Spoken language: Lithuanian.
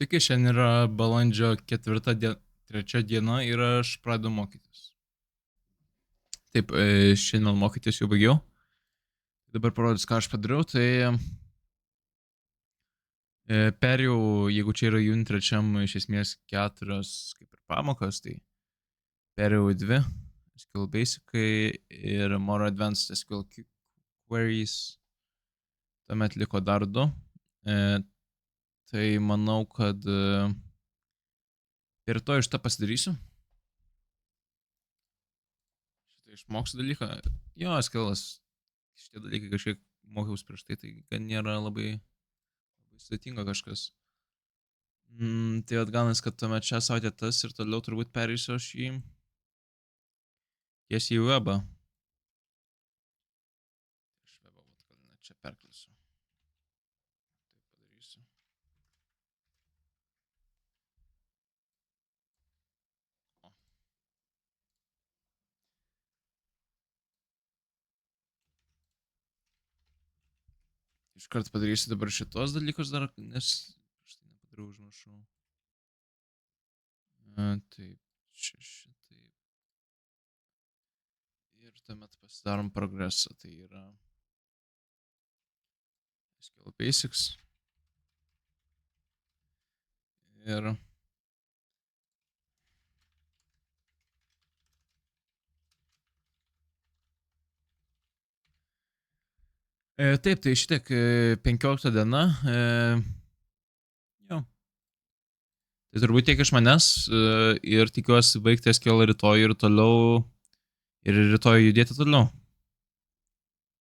Sveiki, šiandien yra balandžio 3 diena ir aš pradedu mokytis. Taip, šiandien mokytis jau baigiau. Dabar parodys, ką aš padariau. Tai perėjau, jeigu čia yra unit 3, iš esmės 4 kaip ir pamokas, tai perėjau į 2. SQL Basicai ir More Advanced SQL Queries. Tuomet liko dar 2. Tai manau, kad ir to iš tą pasidarysiu. Šitą išmoksiu dalyką. Jo, SQL'as. Šitie dalykai kažkiek mokiaus prieš tai, tai gan nėra labai sudėtinga kažkas. Tai atganas, kad tuomet šią savaitę tas ir toliau turbūt perėsiu aš į tiesiai į webą. Iš webą, gal net čia perkelsiu. Taip padarysiu. Iškart padarysiu dabar šitos dalykus dar, nes aš tai nepadariau, užmiršau. Taip, čia šitaip. Ir tuomet pasidarom progresą, tai yra SQL Basics. Ir taip, tai šitiek 15 diena. Jo. Tai turbūt tiek iš manęs ir tikiuosi baigti SQL rytoj ir toliau. Ir rytoj judėti toliau.